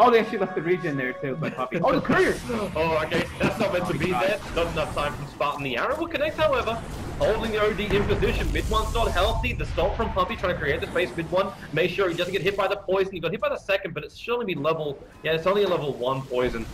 Oh, they actually left the regen there too, by Puppey. Oh, the courier! Oh, okay, that's not meant to be there. Not enough time from Spartan. The arrow will connect, however. Holding the OD in position. MidOne's not healthy. The stop from Puppey trying to create the space. MidOne, make sure he doesn't get hit by the poison. He got hit by the second, but it should only be level... Yeah, it's only a level 1 poison.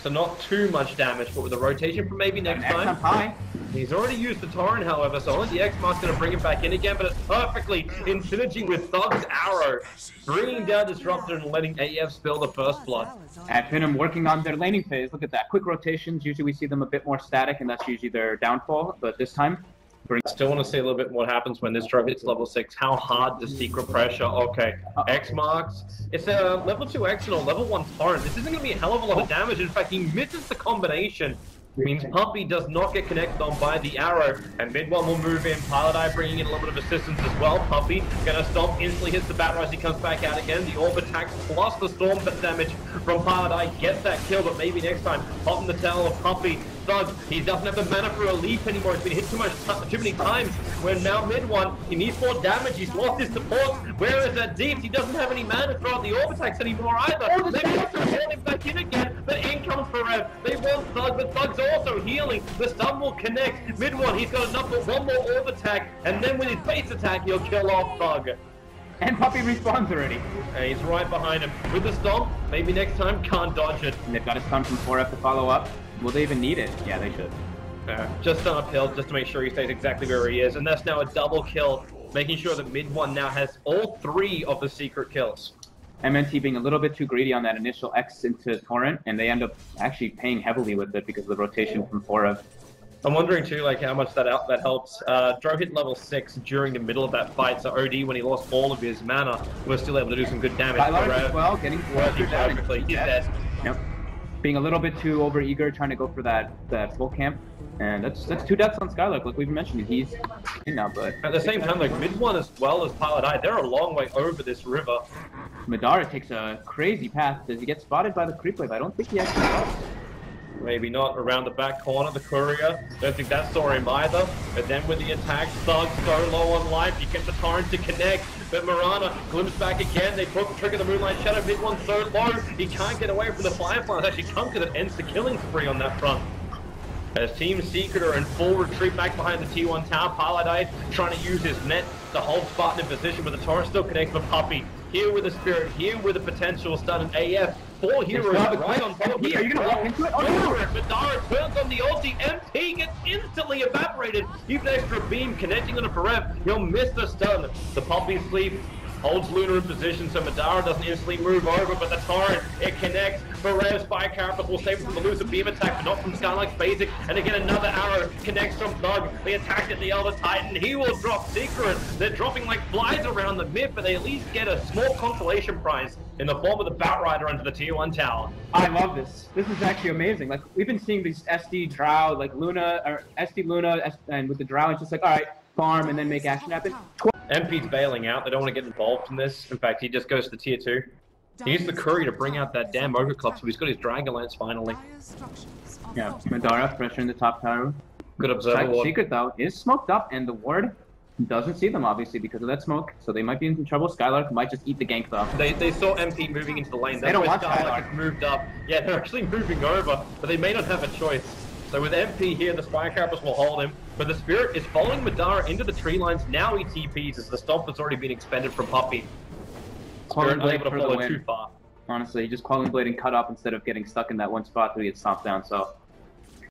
So not too much damage, but with a rotation for maybe next time. High. He's already used the torrent, however, so only the X-Mark's going to bring him back in again, but it's perfectly in synergy with Thug's arrow, bringing down Disruptor and letting AF spill the first blood. Ad Finem working on their laning phase. Look at that. Quick rotations. Usually we see them a bit more static, and that's usually their downfall, but this time... I still want to see a little bit what happens when this drove hits level 6. How hard does secret pressure? Okay, X marks. It's a level 2 X and a level 1 torrent. This isn't going to be a hell of a lot of damage. In fact, he misses the combination. Means Puppey does not get connected on by the arrow, and MidOne will move in. pieliedie bringing in a little bit of assistance as well. Puppey gonna stomp, instantly hits the bat rise, he comes back out again. The orb attacks plus the storm damage from pieliedie gets that kill, but maybe next time. Hot in the tail of Puppey. Thug, he doesn't have the mana for a leap anymore. He's been hit too many times. When now MidOne, he needs more damage. He's lost his support. Where is that deep? He doesn't have any mana to throw out the orb attacks anymore either. Maybe have to hold him back in again, but in comes FoREv. They want Thug, but Thug's also healing. The stun will connect. MidOne, he's got enough for one more orb attack, and then with his base attack, he'll kill off Thug. And Puppey respawns already. And he's right behind him. With the stomp, maybe next time, can't dodge it. And they've got a stun from FoREv to follow up. Will they even need it? Yeah, they should. Just on uphill, just to make sure he stays exactly where he is. And that's now a double kill, making sure that MidOne now has all 3 of the secret kills. MNT being a little bit too greedy on that initial X into Torrent, and they end up actually paying heavily with it because of the rotation from FoREv. I'm wondering too, like how much that helps. Dro hit level 6 during the middle of that fight, so OD, when he lost all of his mana, was still able to do some good damage. SkyLark as well, getting perfectly. He's dead. Yep. Being a little bit too over-eager, trying to go for that full camp. And that's 2 deaths on SkyLark, like we've mentioned. He's in now, but... At the same time, like MidOne as well as pieliedie, they're a long way over this river. Madara takes a crazy path. Does he get spotted by the creep wave? I don't think he actually does. Maybe not. Around the back corner, the courier. Don't think that saw him either. But then with the attack, Thug so low on life. You get the torrent to connect. But Marana glimpses back again. They put the trigger the Moonlight Shadow. MidOne so low. He can't get away from the Fireflies. Actually comes to that ends the killing spree on that front. As Team Secret are in full retreat back behind the T1 tower. pieliedie trying to use his net to hold Spartan in position, but the torrent still connects with Puppey. Here with the Spirit, here with the potential stun, and AF. 4 heroes right on top here. Are you going to walk into it? Oh, no! Madara turns on the ulti. MP gets instantly evaporated. Even extra beam connecting on a FoREv. He'll miss the stun. The Puppey sleep holds Luna in position, so Madara doesn't instantly move over, but the torrent, it connects. FoREv's Fire Carapace will save him from the loser beam attack, but not from SkyLark's basic. And again, another arrow connects from Thug. They attack at the Elder Titan. He will drop Secret. They're dropping like flies around the mid, but they at least get a small consolation prize in the form of the Batrider onto the Tier 1 tower. I love this. This is actually amazing. Like, we've been seeing these SD Drow, like Luna, or SD Luna, and with the Drow, it's just like, alright, farm and then make action happen. MP's bailing out. They don't want to get involved in this. In fact, he just goes to Tier 2. He used the courier to bring out that damn Ogre Club, so he's got his Dragon Lance finally. Yeah, Madara pressuring the top tower. Good observer. Secret, though, is smoked up, and the ward doesn't see them, obviously, because of that smoke, so they might be in trouble. SkyLark might just eat the gank, though. They saw MP moving into the lane. They don't watch SkyLark has moved up. Yeah, they're actually moving over, but they may not have a choice. So with MP here, the Fire Carapace will hold him, but the Spirit is following Madara into the tree lines. Now he TPs as the stomp has already been expended from Puppey. Spirit unable to follow too far. Honestly, he just Quelling Blade and cut up instead of getting stuck in that one spot till he gets stomped down, so...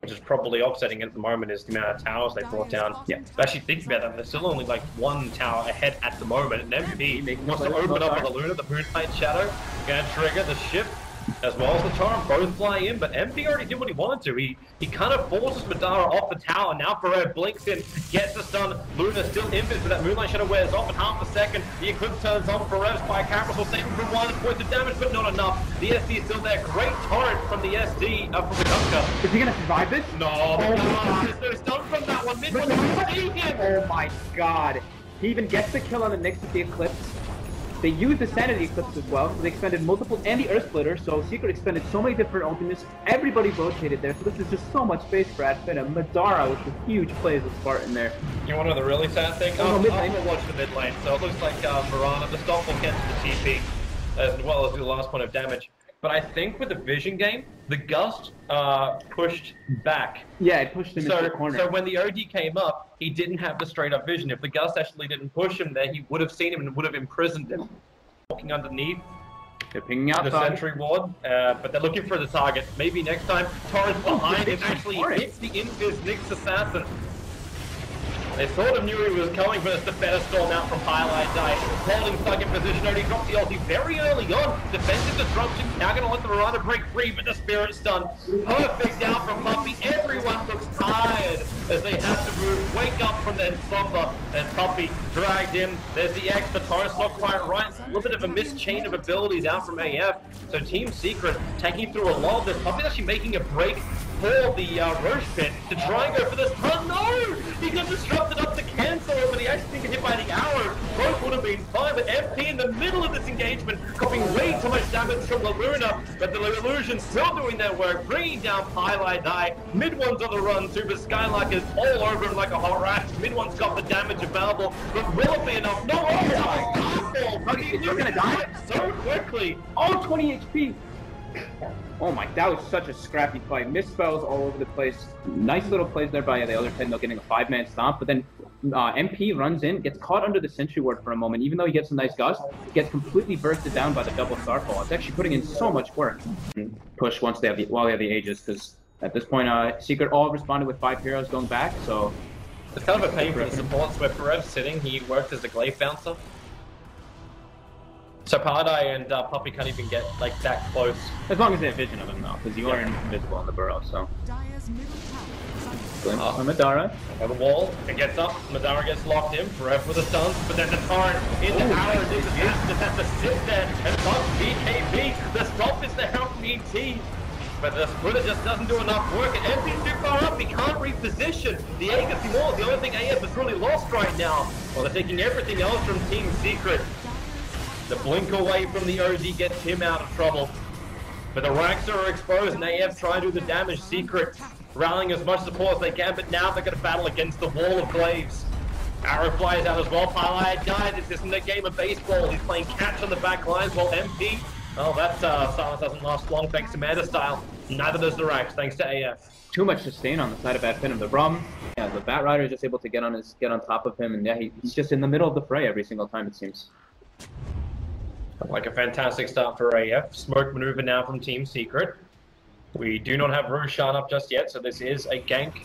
Which is probably offsetting at the moment is the amount of towers they brought down. Yeah. Actually think about that, there's still only like 1 tower ahead at the moment, and MP wants to open up on the Luna, the Moonlight Shadow, gonna trigger the ship, as well as the torrent both fly in, but MP already did what he wanted to. He kind of forces Madara off the tower. Now FoREv blinks in, gets the stun. Luna still invis, but that Moonlight Shadow wears off in half a second. The Eclipse turns on. FoREv's Fire Carapace will save him from 1 points of damage, but not enough. The SD is still there. Great torrent from the SD, from the Kunkka. Is he gonna survive this? No, there's no stun from that one. MidOne doesn't see him. Oh my god. He even gets the kill on the next with the Eclipse. They used the Sanity Eclipse as well, so they expended multiple, and the Earth Splitter, so Secret expended so many different ultimates. Everybody rotated there, so this is just so much space for Ad Finem. Madara with the huge plays of Spartan there. You want to know the really sad thing? Oh, no, I'm going to watch the mid lane, so it looks like Marana, the stop will catch the TP, as well as do the last point of damage. but I think with the vision game, the Gust pushed back. Yeah, it pushed him into the corner. So when the OD came up, he didn't have the straight up vision. If the Gust actually didn't push him there, he would have seen him and would have imprisoned him. Walking underneath. They're pinging out the sentry ward, but they're looking for the target. Maybe next time, Torres behind him actually hits the Invis Nyx Assassin. They sort of knew he was coming, but it's the better storm out from Highlight Die. Holding Thug in position, only dropped the ulti very early on. Defensive disruption, now going to let the Marauder break free, but the Spirit stun. Perfect out from Puppey. Everyone looks tired as they have to move, wake up from their slumber, and Puppey dragged in. There's the X, but Torres not quite right. A little bit of a missed chain of abilities out from AF. So Team Secret taking through a lot of this. Puppey's actually making a break for the Roche pit to try and go for this. Oh no! He got disrupted up to cancel it, but he actually didn't get hit by the arrow. Both would have been fine, but MP in the middle of this engagement, copying way too much damage from La Luna, but the Illusions still doing their work, bringing down Pieliedie Die. MidOne's on the run too, but SkyLark is all over him like a hot rash. MidOne's got the damage available, but will it be enough? No! Oh my God! You're gonna die so quickly! Oh, 20 HP! Oh my, that was such a scrappy fight. Misspells all over the place. Nice little plays there by the other Tendo getting a 5-man stomp, but then MP runs in, gets caught under the sentry ward for a moment. Even though he gets a nice gust, gets completely bursted down by the double starfall. It's actually putting in so much work. Push once they have while they have the Aegis, because at this point, Secret all responded with 5 heroes going back, so... It's kind of a pain for the supports where FoREv's sitting. He worked as a glaive bouncer. So Pieliedie and Puppey can't even get like that close. As long as they have vision of him though, because you are invisible on the burrow, so. Glimpse on Madara. On the wall, it gets up, Madara gets locked in, FoREv with a stun, but then the torrent in the arrow, just has to sit there and stop BKB. The stop is there from ET. But the splitter just doesn't do enough work, and MP's too far up, he can't reposition. The Aegis more, the only thing AF is really lost right now. Well, they're taking everything else from Team Secret. The blink away from the OD gets him out of trouble. But the ranks are exposed and AF try to do the damage. Secret rallying as much support as they can, but now they're going to battle against the wall of glaives. Arrow flies out as well. Pieliedie died. This isn't a game of baseball. He's playing catch on the back lines while MP, well, that silence doesn't last long thanks to Meta style. Neither does the ranks thanks to AF. Too much sustain on the side of Ad Finem. The problem, yeah, the Bat Rider is just able to get on top of him, and yeah, he's just in the middle of the fray every single time it seems. Like a fantastic start for AF. Smoke maneuver now from Team Secret. We do not have Roshan up just yet, so this is a gank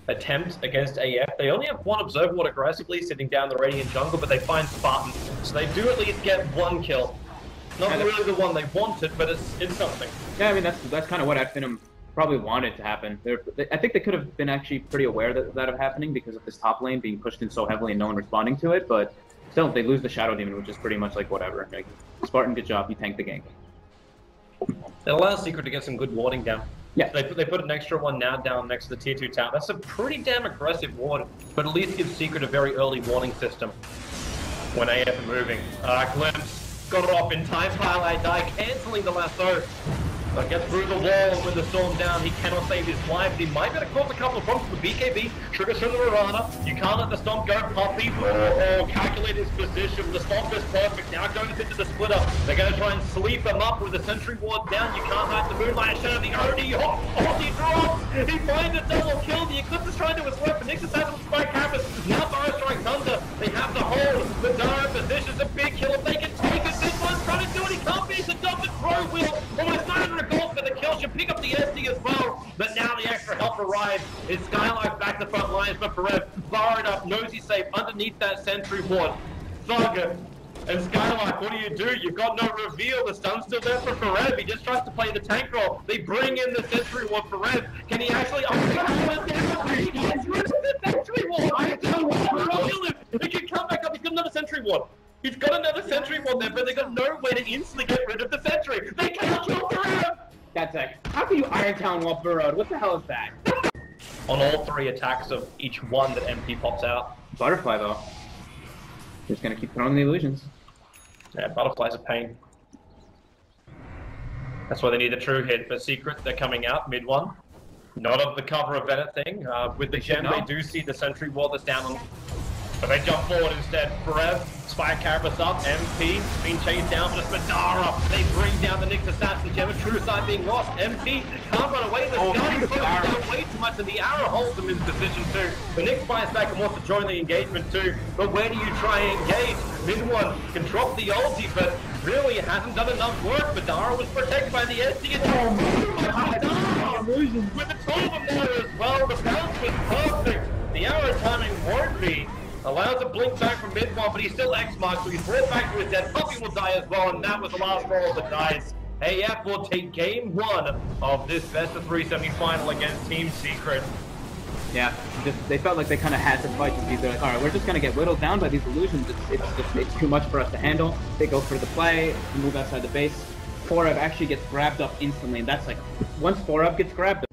attempt against AF. They only have one Observer Ward aggressively sitting down the Radiant jungle, but they find Spartan. So they do at least get one kill. Not really the one they wanted, but it's something. Yeah, I mean, that's kind of what Ad Finem probably wanted to happen. I think they could have been actually pretty aware that of happening because of this top lane being pushed in so heavily and no one responding to it, but still, they lose the Shadow Demon, which is pretty much like whatever. Like, Spartan, good job, you tanked the gank. It allows Secret to get some good warding down. Yeah. They put an extra one now down next to the tier 2 tower. That's a pretty damn aggressive ward, but at least gives Secret a very early warning system when AF are moving. Glimpse, got it off in time. Pieliedie Die, cancelling the lasso. But gets through the wall with the storm down. He cannot save his life. He might be able to cause a couple of problems with the BKB. Triggers from the Marauder. You can't let the stomp go. Puppey, calculate his position. The stomp is perfect. Now goes into the splitter. They're going to try and sleep him up with the sentry ward down. You can't hide the Moonlight Shadow. The OD, he drops. He finds a double kill. The Eclipse is trying to his work. The Nyx Assassin with Spike happens. Now Burrow strikes under. They have the hold. Madara positions a big kill. If they can take it, this one's trying to do it. He can't finish the dump and throw wheel. Almost not even a goal for the kill. Should pick up the SD as well. But now the extra help arrives. It's SkyLark back to front lines, but FoREv borrowed up. Knows he's safe underneath that sentry ward. Thug and SkyLark, what do? You've got no reveal. The stun's still there for FoREv. He just tries to play the tank role. They bring in the sentry ward for FoREv. Can he actually... He gets rid of the sentry ward. He can come back up. He's got another sentry ward. He's got another sentry ward there, but they got no way to instantly get rid of the sentry. They can't kill FoREv. That's like, how can you Iron Town while burrowed? What the hell is that? On all 3 attacks of each one that MP pops out. Butterfly though. Just gonna keep throwing the illusions. Yeah, Butterfly's a pain. That's why they need a true hit. But Secret, they're coming out, MidOne. Not of the cover of anything. With the gem, they do see the sentry wall that's down on But they jump forward instead. FoREv, Spike Carapace up, MP being chased down for the Madara. They bring down the Nyx Assassin Gem. True side being lost. MP can't run away. The Sky down way too much, and the arrow holds them in position too. The Nyx fights back and wants to join the engagement too. But where do you try and engage? MidOne can drop the ulti, but really it hasn't done enough work. Madara was protected by the SD. With the 2 of them there as well, the bounce was perfect. The arrow timing won't be. Allows a blink back from MidOne, but he's still X-marked, so he's brought back to his death. Puppey will die as well, and that was the last roll of the dice. AF will take game 1 of this best of 3 semi-final against Team Secret. Yeah, they felt like they kind of had to fight these. They're like, all right, we're just going to get whittled down by these illusions. It's too much for us to handle. They go for the play, move outside the base. FoREv actually gets grabbed up instantly, and that's like, once FoREv gets grabbed,